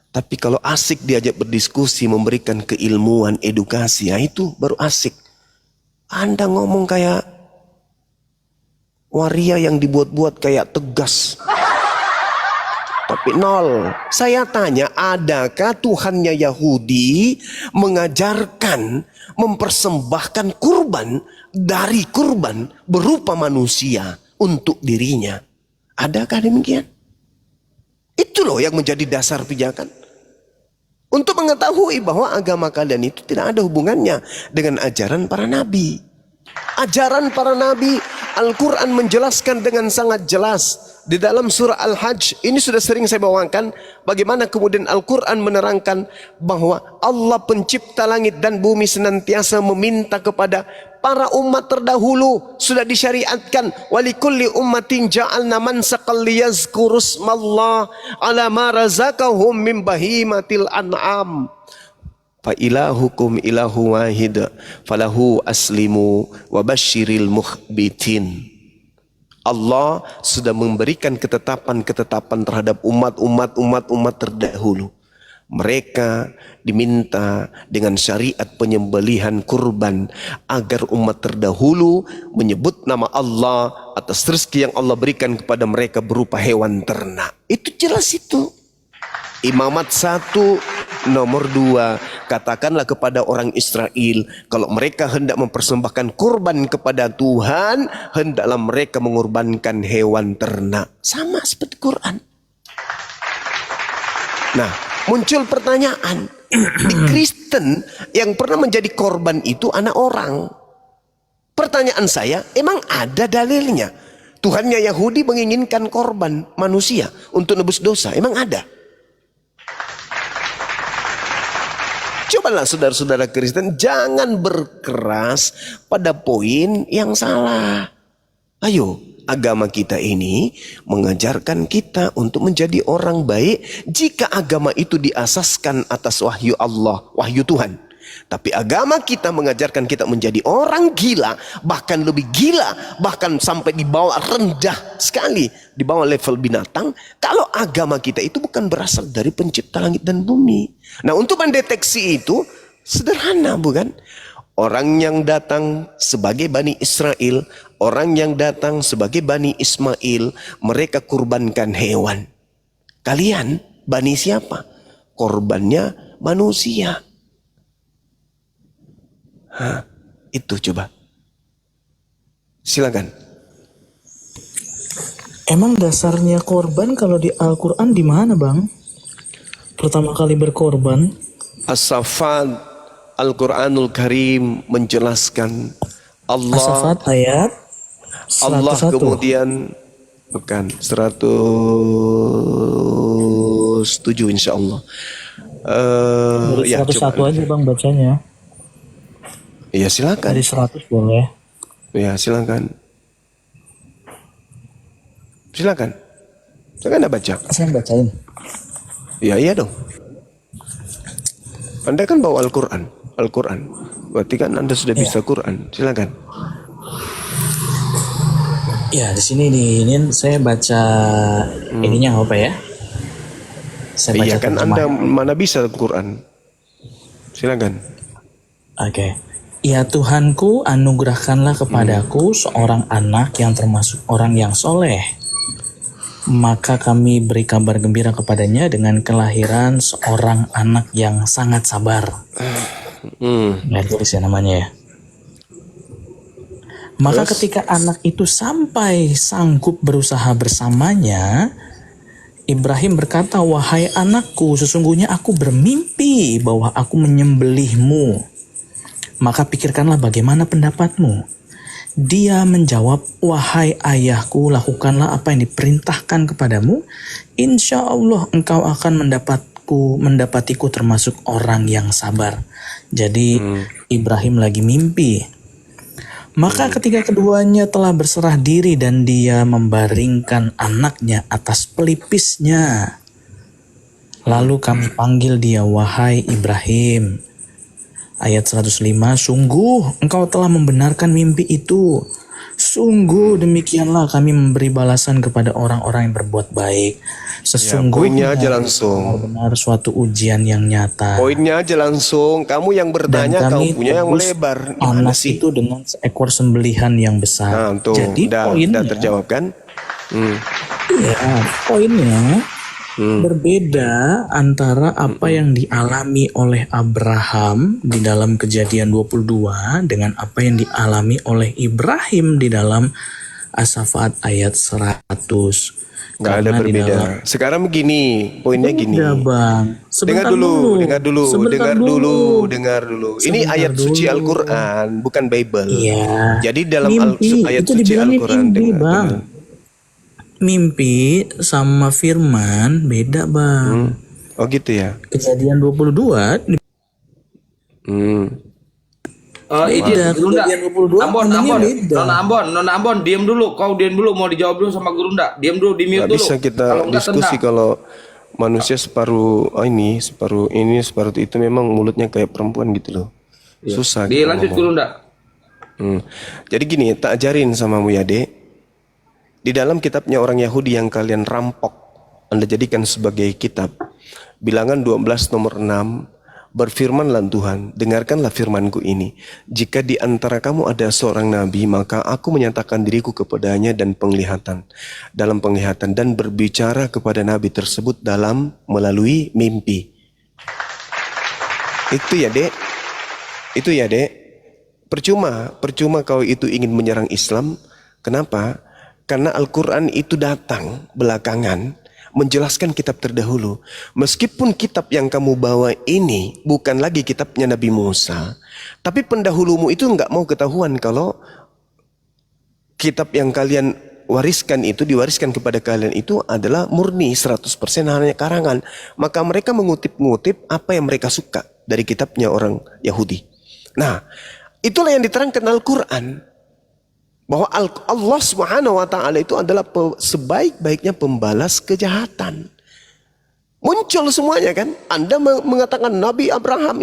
tapi kalau asik diajak berdiskusi, memberikan keilmuan, edukasi, ya itu baru asik. Anda ngomong kayak waria yang dibuat-buat kayak tegas. Tapi nol. Saya tanya, adakah Tuhannya Yahudi mengajarkan mempersembahkan kurban dari kurban berupa manusia untuk dirinya? Adakah demikian? Itu loh yang menjadi dasar pijakan. Untuk mengetahui bahwa agama kalian itu tidak ada hubungannya dengan ajaran para nabi. Ajaran para nabi, Al-Quran menjelaskan dengan sangat jelas. Di dalam surah Al-Hajj, ini sudah sering saya bawakan, bagaimana kemudian Al-Quran menerangkan bahwa Allah pencipta langit dan bumi senantiasa meminta kepada para umat terdahulu. Sudah disyariatkan, walikulli ummatin ja'alna mansaqan liyazkuru ismallah ala ma razaqahum min bahimatil an'am. Fa ilahukum ilahu wahid falahu aslimu wa basyiril mukhbitin. Allah sudah memberikan ketetapan-ketetapan terhadap umat terdahulu. Mereka diminta dengan syariat penyembelihan kurban agar umat terdahulu menyebut nama Allah atas rezeki yang Allah berikan kepada mereka berupa hewan ternak. Itu jelas itu. Imamat 1, nomor 2, katakanlah kepada orang Israel, kalau mereka hendak mempersembahkan kurban kepada Tuhan, hendaklah mereka mengorbankan hewan ternak. Sama seperti Quran. Nah, muncul pertanyaan, di Kristen yang pernah menjadi korban itu anak orang. Pertanyaan saya, emang ada dalilnya? Tuhannya Yahudi menginginkan korban manusia untuk nebus dosa, emang ada? Cobalah saudara-saudara Kristen, jangan berkeras pada poin yang salah. Ayo, agama kita ini mengajarkan kita untuk menjadi orang baik jika agama itu diasaskan atas wahyu Allah, wahyu Tuhan. Tapi agama kita mengajarkan kita menjadi orang gila, bahkan lebih gila, bahkan sampai di bawah, rendah sekali, di bawah level binatang. Kalau agama kita itu bukan berasal dari pencipta langit dan bumi. Nah, untuk mendeteksi itu, Sederhana bukan? Orang yang datang sebagai Bani Israel, orang yang datang sebagai Bani Ismail, mereka kurbankan hewan. Kalian Bani siapa? Korbannya manusia. Itu coba. Silakan. Emang dasarnya korban kalau di Al-Quran di mana, Bang? Pertama kali berkorban? As-Saffat Al-Quranul Karim menjelaskan Allah As-Saffat ayat 101. Allah kemudian bukan 107 insyaallah. Dari 101 aja Bang bacanya. Iya silakan. Dari 100 boleh. Ya silakan. Silakan. Saya kan baca. Saya bacain. Iya dong. Anda kan bawa Al-Quran. Berarti kan Anda sudah bisa Quran. Silakan. Ya di sini ini saya baca ininya apa ya? Saya baca Iya kan terjemah. Anda mana bisa Quran. Silakan. Oke. Ya Tuhanku, anugerahkanlah kepadaku seorang anak yang termasuk orang yang soleh. Maka kami beri kabar gembira kepadanya dengan kelahiran seorang anak yang sangat sabar. Nggak tulis ya namanya ya. Maka ketika anak itu sampai sanggup berusaha bersamanya, Ibrahim berkata, "Wahai anakku, sesungguhnya aku bermimpi bahwa aku menyembelihmu. Maka pikirkanlah bagaimana pendapatmu." Dia menjawab, "Wahai ayahku, lakukanlah apa yang diperintahkan kepadamu. Insya Allah engkau akan mendapatiku termasuk orang yang sabar." Jadi Ibrahim lagi mimpi. Maka ketika keduanya telah berserah diri dan dia membaringkan anaknya atas pelipisnya, lalu kami panggil dia, "Wahai Ibrahim." Ayat 105, "Sungguh engkau telah membenarkan mimpi itu. Sungguh demikianlah kami memberi balasan kepada orang-orang yang berbuat baik. Sesungguhnya poinnya aja langsung. benar suatu ujian yang nyata." Poinnya aja langsung. Kamu yang Dan bertanya, kami kamu punya yang tebus melebar. Gimana anak sih? itu dengan seekor sembelihan yang besar. Nah, tuh, Jadi udah poinnya, terjawab kan? poinnya berbeda antara apa yang dialami oleh Abraham di dalam Kejadian 22 dengan apa yang dialami oleh Ibrahim di dalam As-Saffat ayat 100. Nggak ada Karena di berbeda. dalam- Sekarang begini, poinnya gini. Beda, Bang. Dengar dulu. Sebentar Dengar dulu. Ini Sebentar ayat suci dulu. Al-Quran, bukan Bible. Iya. Jadi dalam Mimpi, ayat itu suci dibilangin Al-Quran mimpi, Bang. Mimpi sama firman beda, Bang. Oh gitu ya. Kejadian 22 Izin, Gurunda. Kejadian 22 ngomongnya beda. Nona Ambon, diam dulu. Kau diam dulu, mau dijawab dulu sama Gurunda. Diam dulu, di mute Nggak dulu. bisa kita Kalau enggak diskusi tendang. kalau manusia separuh ini, separuh itu memang mulutnya kayak perempuan gitu loh. Susah. kita Dilanjut ngomong. Gurunda. Jadi gini, tak ajarin sama mu ya dek. Di dalam kitabnya orang Yahudi yang kalian rampok, Anda jadikan sebagai kitab. Bilangan 12 nomor 6, berfirmanlah Tuhan, dengarkanlah firmanku ini. Jika di antara kamu ada seorang nabi, maka aku menyatakan diriku kepadanya dan dalam penglihatan dan berbicara kepada nabi tersebut melalui mimpi. Itu ya dek. Percuma kau itu ingin menyerang Islam. Kenapa? Karena Al-Quran itu datang belakangan menjelaskan kitab terdahulu. Meskipun kitab yang kamu bawa ini bukan lagi kitabnya Nabi Musa, tapi pendahulumu itu nggak mau ketahuan kalau kitab yang kalian wariskan itu, diwariskan kepada kalian itu adalah murni 100% hanya karangan. Maka mereka mengutip-ngutip apa yang mereka suka dari kitabnya orang Yahudi. Nah, itulah yang diterangkan Al-Quran. Bahwa Allah Subhanahu wa Ta'ala itu adalah sebaik-baiknya pembalas kejahatan. Muncul semuanya kan. Anda mengatakan Nabi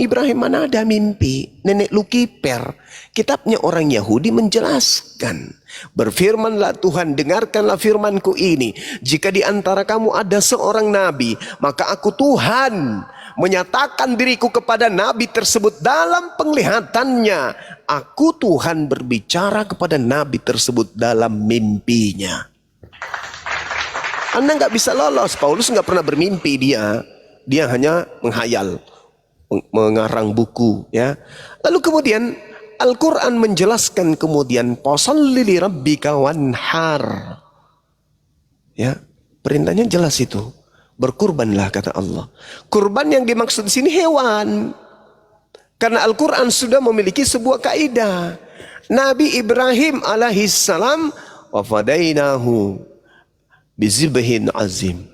Ibrahim mana ada mimpi. Nenek Lukiper. Kitabnya orang Yahudi menjelaskan. Berfirmanlah Tuhan, dengarkanlah firmanku ini. Jika di antara kamu ada seorang nabi, maka aku Tuhan menyatakan diriku kepada Nabi tersebut dalam penglihatannya. Aku Tuhan berbicara kepada Nabi tersebut dalam mimpinya. Anda nggak bisa lolos. Paulus nggak pernah bermimpi dia hanya menghayal, mengarang buku, ya. Lalu kemudian Al-Quran menjelaskan kemudian fasalli li rabbika wanhar. Ya, perintahnya jelas itu. Berkurbanlah kata Allah. Kurban yang dimaksud di sini hewan. Karena Al-Quran sudah memiliki sebuah kaidah. Nabi Ibrahim alaihissalam wa fadainahu bizibhin azim.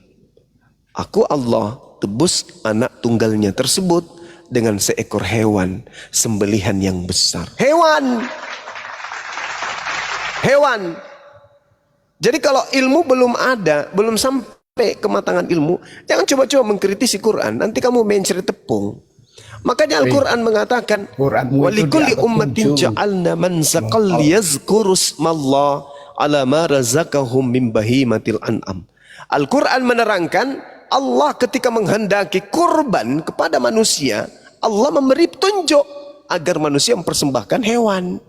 Aku Allah tebus anak tunggalnya tersebut dengan seekor hewan sembelihan yang besar. Hewan. Jadi kalau ilmu belum ada, belum sampai kematangan ilmu, jangan coba-coba mengkritisi Quran. Nanti kamu mencari tepung. Makanya Al-Quran mengatakan, walikulli ummatin ja'alna manzaqal yazkuru smallah ala ma razaqahum min bahimatil an'am. Al-Quran menerangkan, Allah ketika menghendaki kurban kepada manusia, Allah memberi petunjuk agar manusia mempersembahkan hewan.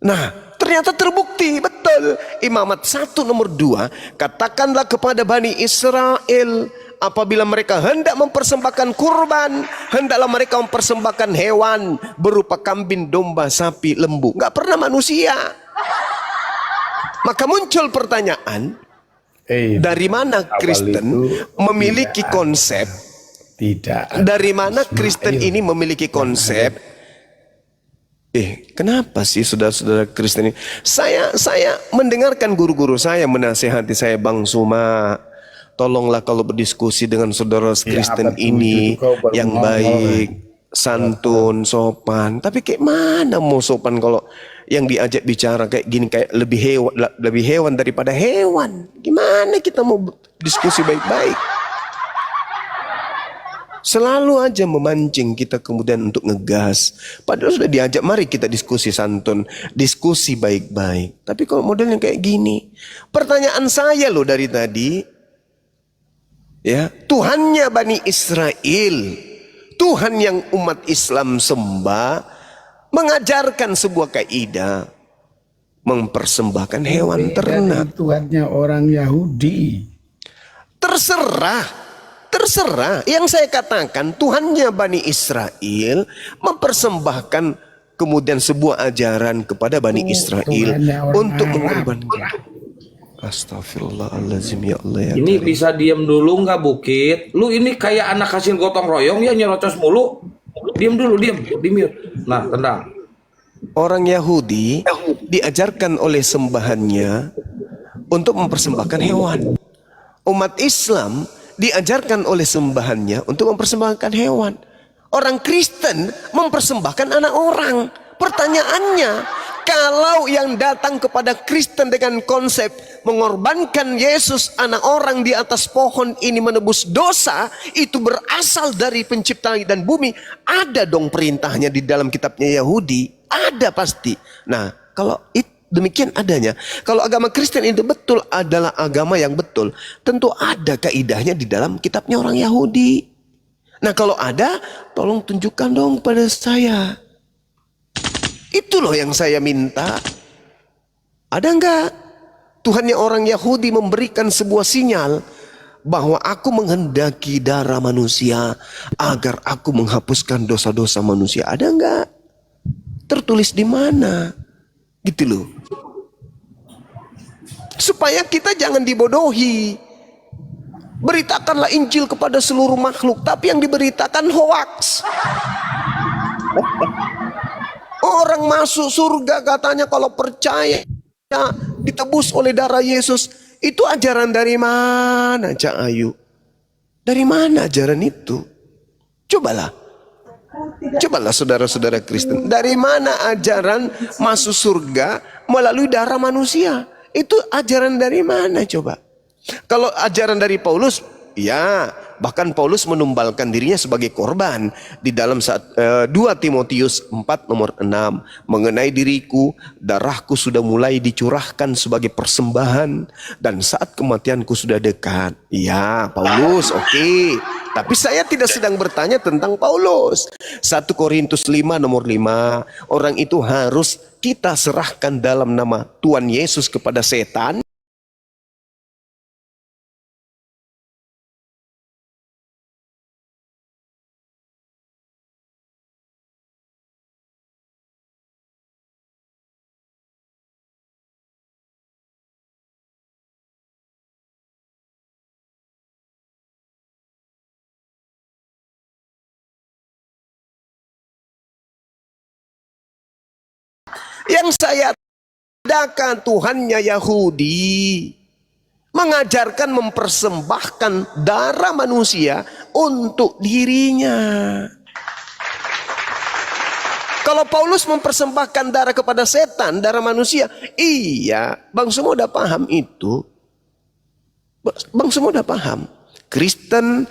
Nah, ternyata terbukti betul. Imamat 1 nomor 2, katakanlah kepada Bani Israel, apabila mereka hendak mempersembahkan kurban, hendaklah mereka mempersembahkan hewan berupa kambing, domba, sapi, lembu. Nggak pernah manusia. Maka muncul pertanyaan, dari mana Kristen memiliki konsep? Tidak. Dari mana Kristen ini memiliki konsep? Kenapa sih saudara-saudara Kristen ini? Saya mendengarkan guru-guru saya menasihati saya, Bang Suma, tolonglah kalau berdiskusi dengan saudara Kristen ini yang baik, santun, sopan. Tapi kayak mana mau sopan kalau yang diajak bicara kayak gini, kayak lebih hewan daripada hewan? Gimana kita mau diskusi baik-baik? Selalu aja memancing kita kemudian untuk ngegas. Padahal sudah diajak, mari kita diskusi santun, diskusi baik-baik. Tapi kalau modelnya kayak gini, pertanyaan saya loh dari tadi, ya, Tuhannya Bani Israel, Tuhan yang umat Islam sembah, mengajarkan sebuah kaidah, mempersembahkan hewan ternak. Tuhannya orang Yahudi. Terserah. Yang saya katakan, Tuhannya Bani Israel mempersembahkan kemudian sebuah ajaran kepada Bani Israel untuk mengorbankan. Astagfirullahaladzim, ya Allah ya. Ini bisa diam dulu nggak Bukit? Lu ini kayak anak hasil gotong royong ya, nyerocos mulu. Diam dulu, diam. Nah, tenang. Orang Yahudi diajarkan oleh sembahannya untuk mempersembahkan hewan. Umat Islam diajarkan oleh sembahannya untuk mempersembahkan hewan. Orang Kristen mempersembahkan anak orang. Pertanyaannya, kalau yang datang kepada Kristen dengan konsep mengorbankan Yesus anak orang di atas pohon ini menebus dosa, itu berasal dari pencipta langit dan bumi, ada dong perintahnya di dalam kitabnya Yahudi. Ada pasti. Nah, kalau demikian adanya, kalau agama Kristen itu betul adalah agama yang betul, tentu ada kaidahnya di dalam kitabnya orang Yahudi. Nah, kalau ada, tolong tunjukkan dong pada saya. Itu loh yang saya minta. Ada enggak? Tuhannya orang Yahudi memberikan sebuah sinyal bahwa aku menghendaki darah manusia agar aku menghapuskan dosa-dosa manusia. Ada enggak? Tertulis di mana? Gitu loh. Supaya kita jangan dibodohi. Beritakanlah Injil kepada seluruh makhluk, tapi yang diberitakan hoaks. Orang masuk surga katanya kalau percaya ditebus oleh darah Yesus. Itu ajaran dari mana, Cak Ayu? Dari mana ajaran itu? Cobalah saudara-saudara Kristen. Dari mana ajaran masuk surga melalui darah manusia? Itu ajaran dari mana coba? Kalau ajaran dari Paulus, ya, bahkan Paulus menumbalkan dirinya sebagai korban di dalam 2 Timotius 4 nomor 6. Mengenai diriku, darahku sudah mulai dicurahkan sebagai persembahan dan saat kematianku sudah dekat. Ya, Paulus, oke. Tapi saya tidak sedang bertanya tentang Paulus. 1 Korintus 5 nomor 5, orang itu harus kita serahkan dalam nama Tuhan Yesus kepada setan. Yang saya adakan Tuhannya Yahudi mengajarkan mempersembahkan darah manusia untuk dirinya. Kalau Paulus mempersembahkan darah kepada setan, darah manusia, iya, Bang semua udah paham itu. Bang semua udah paham. Kristen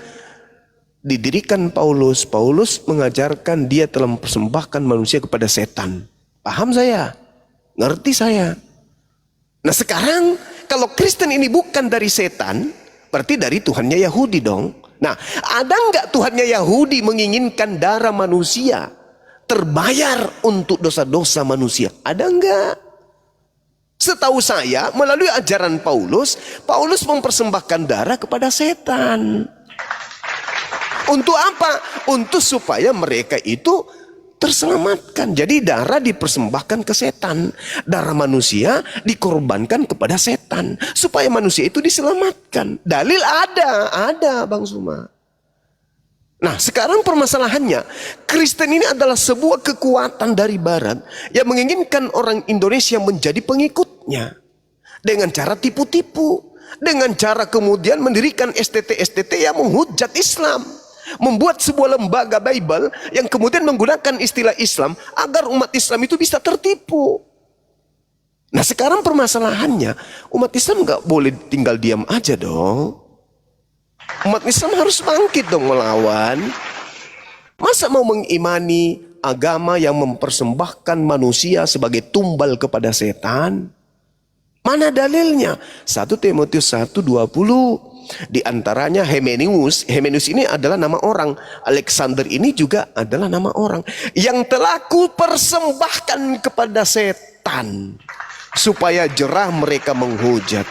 didirikan Paulus, Paulus mengajarkan dia telah mempersembahkan manusia kepada setan. Paham saya, ngerti saya. Nah sekarang kalau Kristen ini bukan dari setan, berarti dari Tuhannya Yahudi dong. Nah ada nggak Tuhannya Yahudi menginginkan darah manusia terbayar untuk dosa-dosa manusia? Ada nggak? Setahu saya melalui ajaran Paulus, Paulus mempersembahkan darah kepada setan. Untuk apa? Untuk supaya mereka itu terselamatkan. Jadi darah dipersembahkan ke setan, darah manusia dikorbankan kepada setan supaya manusia itu diselamatkan. Dalil ada Bang Suma. Nah sekarang permasalahannya, Kristen ini adalah sebuah kekuatan dari barat yang menginginkan orang Indonesia menjadi pengikutnya dengan cara tipu-tipu, dengan cara kemudian mendirikan STT yang menghujat Islam, membuat sebuah lembaga Bible yang kemudian menggunakan istilah Islam agar umat Islam itu bisa tertipu. Nah sekarang permasalahannya, umat Islam nggak boleh tinggal diam aja dong. Umat Islam harus bangkit dong melawan. Masa mau mengimani agama yang mempersembahkan manusia sebagai tumbal kepada setan? Mana dalilnya? 1 Timotius 1:20. Di antaranya Hymenius. Hymenius ini adalah nama orang. Alexander ini juga adalah nama orang yang telah kupersembahkan kepada setan supaya jerah mereka menghujat.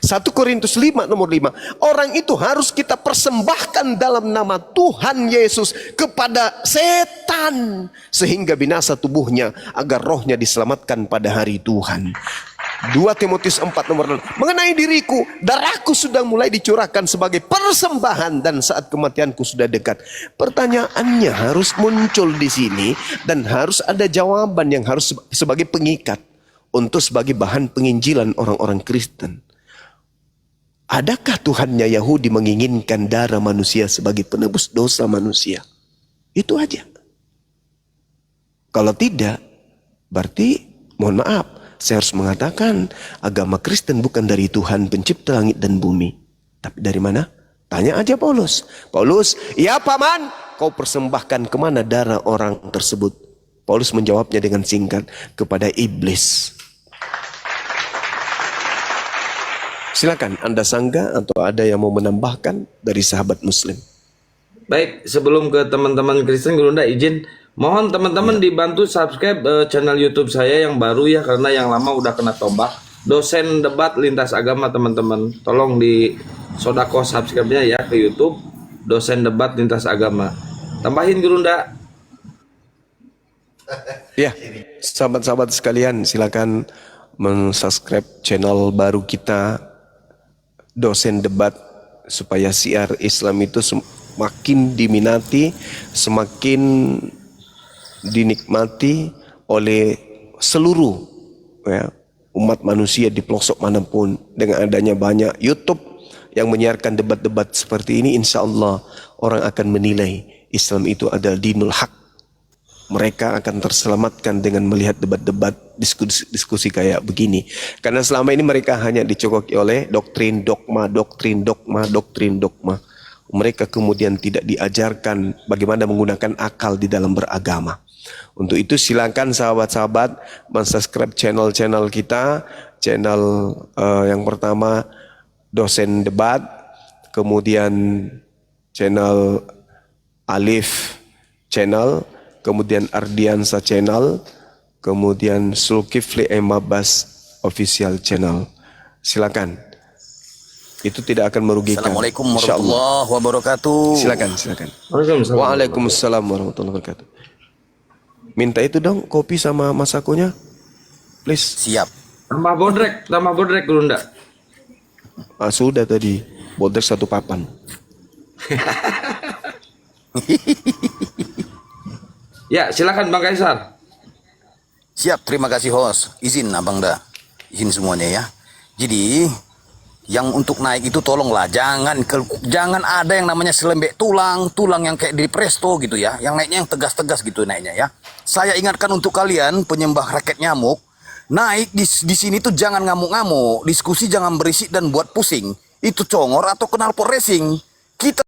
1 Korintus 5 nomor 5. Orang itu harus kita persembahkan dalam nama Tuhan Yesus kepada setan sehingga binasa tubuhnya agar rohnya diselamatkan pada hari Tuhan. 2 Timotius 4 nomor 6. Mengenai diriku, darahku sudah mulai dicurahkan sebagai persembahan dan saat kematianku sudah dekat. Pertanyaannya harus muncul di sini dan harus ada jawaban yang harus sebagai pengikat untuk sebagai bahan penginjilan orang-orang Kristen. Adakah Tuhannya Yahudi menginginkan darah manusia sebagai penebus dosa manusia? Itu aja. Kalau tidak, berarti mohon maaf, saya harus mengatakan agama Kristen bukan dari Tuhan pencipta langit dan bumi. Tapi dari mana? Tanya aja Paulus. Paulus, ya paman, kau persembahkan kemana darah orang tersebut? Paulus menjawabnya dengan singkat, kepada iblis. Silakan Anda sanggah atau ada yang mau menambahkan dari sahabat Muslim. Baik, sebelum ke teman-teman Kristen, Gurunda izin mohon teman-teman dibantu subscribe channel YouTube saya yang baru ya, karena yang lama udah kena tombak. Dosen debat lintas agama teman-teman. Tolong di sodako subscribe-nya ya ke YouTube. Dosen debat lintas agama. Tambahin Gurunda. Ya, sahabat-sahabat sekalian, silakan mensubscribe channel baru kita, Dosen Debat, supaya siar Islam itu semakin diminati, semakin dinikmati oleh seluruh ya, umat manusia di pelosok manapun. Dengan adanya banyak YouTube yang menyiarkan debat-debat seperti ini, insya Allah orang akan menilai Islam itu adalah dinul haq. Mereka akan terselamatkan dengan melihat debat-debat, diskusi kayak begini. Karena selama ini mereka hanya dicokoki oleh doktrin dogma. Mereka kemudian tidak diajarkan bagaimana menggunakan akal di dalam beragama. Untuk itu silakan sahabat-sahabat mensubscribe channel-channel kita. Channel yang pertama Dosen Debat, kemudian channel Alif channel, kemudian Ardiansa channel, kemudian Zulkifli Emabas official channel. Silakan. Itu tidak akan merugikan. Assalamualaikum Insyaallah. warahmatullahi wabarakatuh. Silakan, silakan. Waalaikumsalam. Waalaikumsalam warahmatullahi wabarakatuh. Minta itu dong kopi sama masakonya, please. Siap. Tambah bodrek dulu ndak? Sudah tadi, bodrek 1 papan. Ya, silakan Bang Kaisar. Siap, terima kasih host. Izin Abang dah. Izin semuanya ya. Jadi yang untuk naik itu tolonglah jangan ada yang namanya selembek tulang yang kayak di presto gitu ya. Yang naiknya yang tegas-tegas gitu naiknya ya. Saya ingatkan untuk kalian penyembah raket nyamuk, naik di sini tuh jangan ngamuk-ngamuk, diskusi jangan berisik dan buat pusing. Itu congor atau knalpot racing. Kita